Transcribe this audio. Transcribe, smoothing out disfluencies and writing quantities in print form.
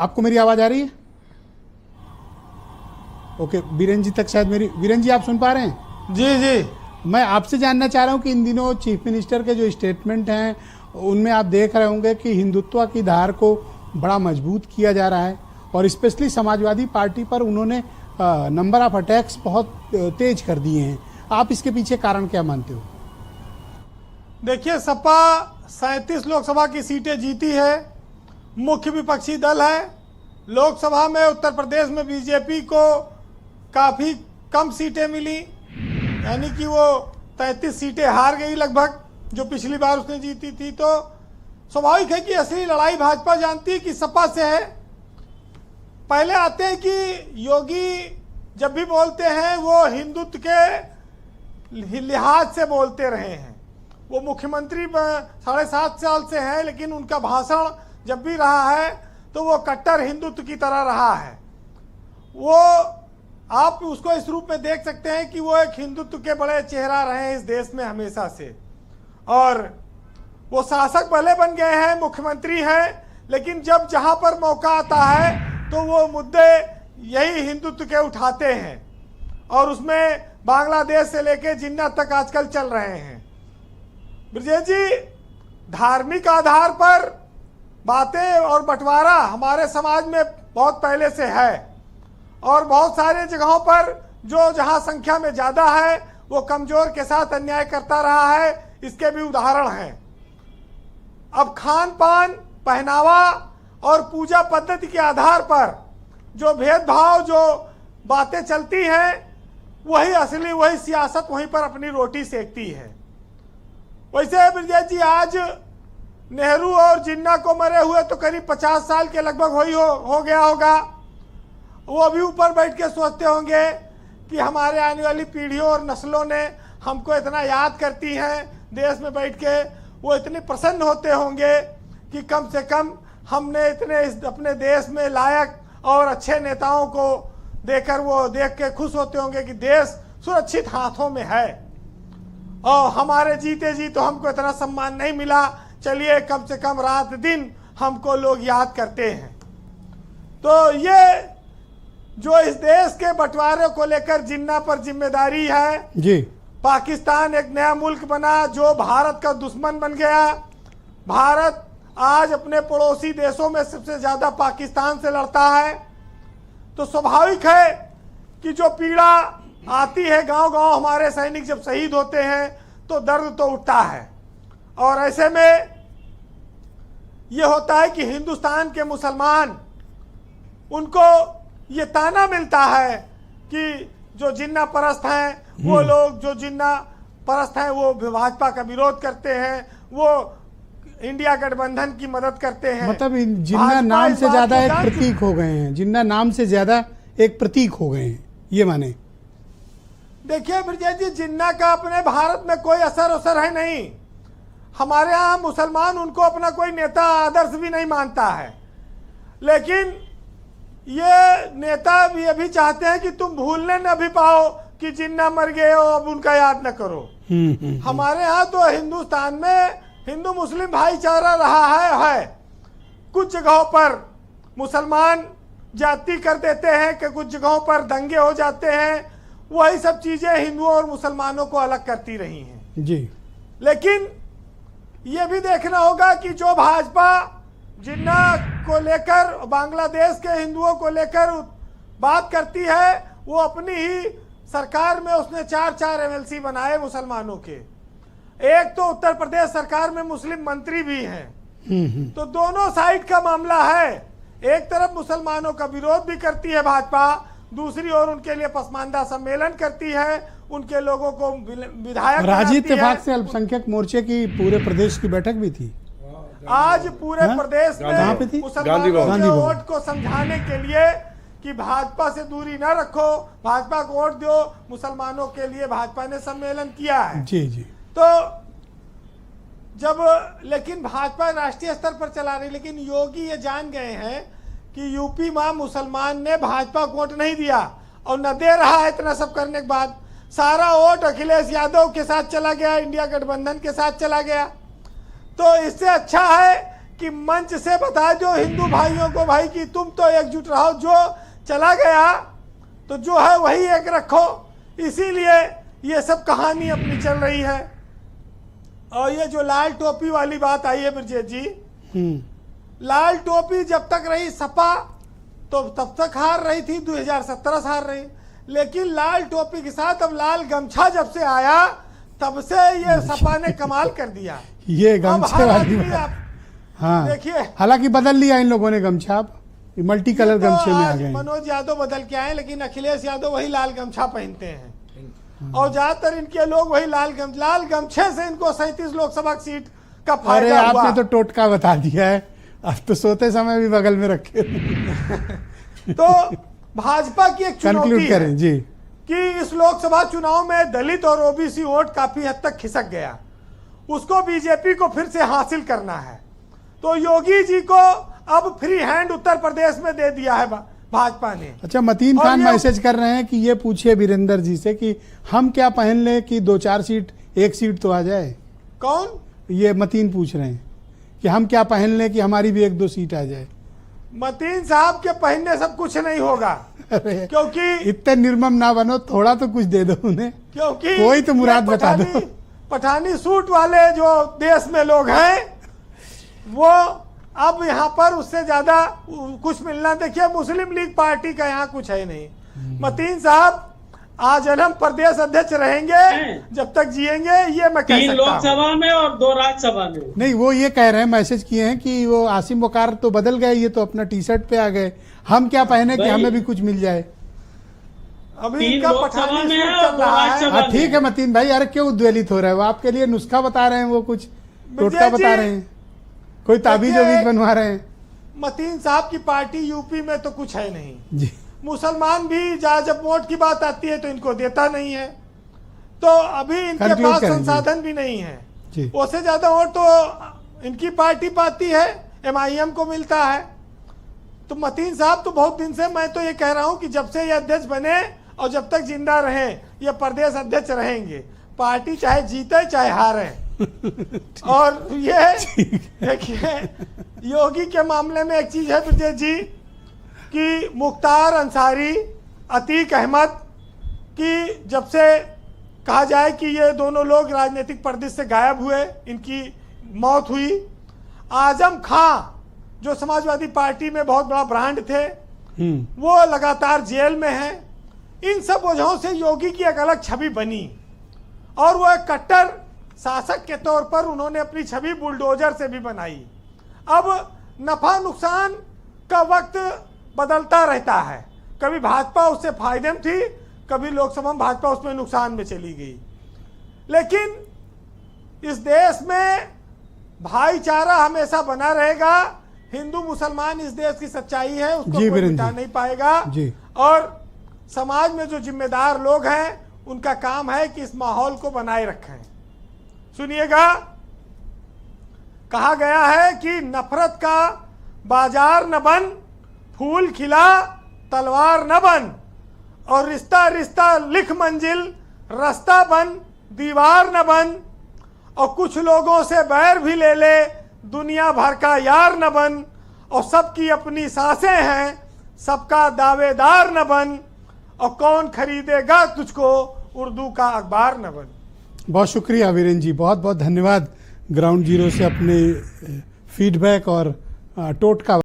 आपको मेरी आवाज़ आ रही है? ओके, बीरेन जी तक शायद मेरी, बीरेन जी आप सुन पा रहे हैं? जी जी। मैं आपसे जानना चाह रहा हूं कि इन दिनों चीफ मिनिस्टर के जो स्टेटमेंट हैं उनमें आप देख रहे होंगे कि हिंदुत्व की धार को बड़ा मजबूत किया जा रहा है और स्पेशली समाजवादी पार्टी पर उन्होंने नंबर ऑफ अटैक्स बहुत तेज कर दिए हैं। आप इसके पीछे कारण क्या मानते हो? देखिए, सपा 37 लोकसभा की सीटें जीती है, मुख्य विपक्षी दल है। लोकसभा में उत्तर प्रदेश में बीजेपी को काफ़ी कम सीटें मिली, यानी कि वो 33 सीटें हार गई लगभग, जो पिछली बार उसने जीती थी। तो स्वाभाविक है कि असली लड़ाई भाजपा जानती है कि सपा से है। पहले आते हैं कि योगी जब भी बोलते हैं वो हिंदुत्व के लिहाज से बोलते रहे हैं। वो मुख्यमंत्री 7.5 साल से हैं, लेकिन उनका भाषण जब भी रहा है तो वो कट्टर हिंदुत्व की तरह रहा है। वो आप उसको इस रूप में देख सकते हैं कि वो एक हिंदुत्व के बड़े चेहरा रहे हैं इस देश में हमेशा से, और वो शासक भले बन गए हैं, मुख्यमंत्री हैं, लेकिन जब जहां पर मौका आता है तो वो मुद्दे यही हिंदुत्व के उठाते हैं, और उसमें बांग्लादेश से लेके जिन्ना तक आजकल चल रहे हैं। ब्रजेश जी, धार्मिक आधार पर बातें और बंटवारा हमारे समाज में बहुत पहले से है, और बहुत सारे जगहों पर जो जहां संख्या में ज़्यादा है वो कमज़ोर के साथ अन्याय करता रहा है, इसके भी उदाहरण हैं। अब खान पान, पहनावा और पूजा पद्धति के आधार पर जो भेदभाव, जो बातें चलती हैं, वही असली, वही सियासत वहीं पर अपनी रोटी सेकती है। वैसे ब्रजेश जी, आज नेहरू और जिन्ना को मरे हुए तो करीब 50 साल के लगभग हो गया होगा। वो अभी ऊपर बैठ के सोचते होंगे कि हमारे आने वाली पीढ़ियों और नस्लों ने हमको इतना याद करती हैं देश में बैठ के। वो इतने प्रसन्न होते होंगे कि कम से कम हमने इतने अपने देश में लायक और अच्छे नेताओं को देकर वो देख के खुश होते होंगे कि देश सुरक्षित हाथों में है, और हमारे जीते जी तो हमको इतना सम्मान नहीं मिला, चलिए कम से कम रात दिन हमको लोग याद करते हैं। तो ये जो इस देश के बंटवारे को लेकर जिन्ना पर जिम्मेदारी है जी। पाकिस्तान एक नया मुल्क बना जो भारत का दुश्मन बन गया। भारत आज अपने पड़ोसी देशों में सबसे ज्यादा पाकिस्तान से लड़ता है। तो स्वाभाविक है कि जो पीड़ा आती है गांव-गांव, हमारे सैनिक जब शहीद होते हैं तो दर्द तो उठता है, और ऐसे में यह होता है कि हिंदुस्तान के मुसलमान, उनको ये ताना मिलता है कि जो जिन्ना परस्त हैं, वो लोग जो जिन्ना परस्त हैं वो भाजपा का विरोध करते हैं, वो इंडिया गठबंधन की मदद करते हैं। मतलब जिन्ना नाम से ज्यादा एक प्रतीक हो गए हैं, जिन्ना नाम से ज्यादा एक प्रतीक हो गए हैं, ये माने। देखिए ब्रजेश जी, जिन्ना का अपने भारत में कोई असर है नहीं। हमारे यहाँ मुसलमान उनको अपना कोई नेता आदर्श भी नहीं मानता है, लेकिन ये नेता भी अभी चाहते हैं कि तुम भूलने न भी पाओ कि जिन्ना मर गए हो, अब उनका याद न करो। हमारे यहाँ तो हिंदुस्तान में हिंदू मुस्लिम भाईचारा रहा है। कुछ जगहों पर मुसलमान जाति कर देते हैं कि कुछ जगहों पर दंगे हो जाते हैं, वही सब चीजें हिंदुओं और मुसलमानों को अलग करती रही हैं जी। लेकिन ये भी देखना होगा कि जो भाजपा जिन्ना को लेकर, बांग्लादेश के हिंदुओं को लेकर बात करती है, वो अपनी ही सरकार में उसने 4 MLC बनाए मुसलमानों के। एक तो उत्तर प्रदेश सरकार में मुस्लिम मंत्री भी हैं। तो दोनों साइड का मामला है। एक तरफ मुसलमानों का विरोध भी करती है भाजपा, दूसरी ओर उनके लिए पसमानदा सम्मेलन करती है, उनके लोगों को विधायक राजी इत्तेफाक से अल्पसंख्यक मोर्चे की पूरे प्रदेश की बैठक भी थी आज पूरे प्रदेश में मुसलमानों के वोट को समझाने के लिए कि भाजपा से दूरी न रखो, भाजपा को वोट दो, मुसलमानों के लिए भाजपा ने सम्मेलन किया है। जी जी। तो जब लेकिन भाजपा राष्ट्रीय स्तर पर चला रही, लेकिन योगी ये जान गए हैं कि यूपी में मुसलमान ने भाजपा को वोट नहीं दिया और न दे रहा है। इतना सब करने के बाद सारा वोट अखिलेश यादव के साथ चला गया, इंडिया गठबंधन के साथ चला गया। तो इससे अच्छा है कि मंच से बता दो हिंदू भाइयों को भाई कि तुम तो एकजुट रहो, जो चला गया तो जो है वही एक रखो। इसीलिए ये सब कहानी अपनी चल रही है। और ये जो लाल टोपी वाली बात आई है ब्रजेश जी, लाल टोपी जब तक रही सपा तो तब तक हार रही थी, 2017 से हार रही, लेकिन लाल टोपी के साथ अब लाल गमछा जब से आया तब से ये सपा ने कमाल कर दिया। ये गमछे वाली बात, हाँ देखिए, हालांकि बदल लिया इन लोगों ने गमछा, अब मल्टी कलर तो गमछे में आ गए। मनोज यादव बदल के आए, लेकिन अखिलेश यादव वही लाल गमछा पहनते हैं और ज्यादातर इनके लोग वही लाल गमछे से इनको 37 लोकसभा सीट का अरे फायदा हुआ। आपने तो टोटका बता दिया है, अब तो सोते समय भी बगल में रखे। तो भाजपा की एक चुनौती कंक्लूड है करें जी कि इस लोकसभा चुनाव में दलित और ओबीसी वोट काफी हद तक खिसक गया, उसको बीजेपी को फिर से हासिल करना है। तो योगी जी को अब फ्री हैंड उत्तर प्रदेश में दे दिया है भाजपा ने। अच्छा, मतीन खान मैसेज कर रहे हैं कि ये पूछिए वीरेंद्र जी से कि हम क्या पहन लें कि 2-4 सीट, 1 सीट तो आ जाए। कौन? ये मतीन पूछ रहे हैं कि हम क्या पहन लें कि हमारी भी 1-2 सीट आ जाए। मतीन साहब के पहनने सब कुछ नहीं होगा, क्योंकि इतने निर्मम ना बनो, थोड़ा तो कुछ दे दो उन्हें, क्योंकि कोई तो मुराद बता दो। पठानी सूट वाले जो देश में लोग हैं वो अब यहाँ पर उससे ज्यादा कुछ मिलना, देखिए मुस्लिम लीग पार्टी का यहाँ कुछ है नहीं। मतीन साहब आजन्म प्रदेश अध्यक्ष रहेंगे जब तक जिएंगे, ये मैं कह 3 सकता हूं। लोकसभा में और 2 राज्यसभा में। नहीं, वो ये कह रहे हैं, मैसेज किए हैं कि वो आसिम वकार तो बदल गए, ये तो अपना टी शर्ट पे आ गए, हम क्या पहने कि हमें भी कुछ मिल जाए। अभी इनका पठानी सूट चल रहा है। हाँ ठीक है मतीन भाई, अरे क्यों उद्वेलित हो रहे हो, आपके लिए नुस्खा बता रहे हैं, वो कुछ टोटका बता रहे हैं, कोई ताबीज बनवा रहे हैं। मतीन साहब की पार्टी यूपी में तो कुछ है नहीं जी, मुसलमान भी जब वोट की बात आती है तो इनको देता नहीं है, तो अभी इनके Conclude पास करें, संसाधन भी नहीं है। जी। उससे ज्यादा वोट तो इनकी पार्टी पाती है, MIM को मिलता है। तो मतीन साहब तो बहुत दिन से, मैं तो ये कह रहा हूं कि जब से ये अध्यक्ष बने और जब तक जिंदा रहे ये प्रदेश अध्यक्ष रहेंगे, पार्टी चाहे जीते चाहे हारे। और ये देखिए योगी के मामले में एक चीज है ब्रजेश जी कि मुख्तार अंसारी, अतीक अहमद की जब से कहा जाए कि ये दोनों लोग राजनीतिक पर्दे से गायब हुए, इनकी मौत हुई। आजम खां जो समाजवादी पार्टी में बहुत बड़ा ब्रांड थे, वो लगातार जेल में हैं। इन सब वजहों से योगी की एक अलग छवि बनी और वो एक कट्टर शासक के तौर पर उन्होंने अपनी छवि बुलडोजर से भी बनाई। अब नफा नुकसान का वक्त बदलता रहता है, कभी भाजपा उससे फायदे में थी, कभी लोकसभा में भाजपा उसमें नुकसान में चली गई। लेकिन इस देश में भाईचारा हमेशा बना रहेगा। हिंदू मुसलमान इस देश की सच्चाई है, उसको कोई मिटा नहीं पाएगा। और समाज में जो जिम्मेदार लोग हैं उनका काम है कि इस माहौल को बनाए रखें। सुनिएगा, कहा गया है कि नफरत का बाजार न बन, फूल खिला तलवार न बन, और रिश्ता रिश्ता लिख मंजिल, रास्ता बन दीवार न बन, और कुछ लोगों से बैर भी ले ले, दुनिया भर का यार न बन, और सबकी अपनी सांसें हैं, सबका दावेदार न बन, और कौन खरीदेगा तुझको, उर्दू का अखबार न बन। बहुत शुक्रिया वीरेंद्र जी, बहुत बहुत धन्यवाद ग्राउंड जीरो से अपने फीडबैक और टोटका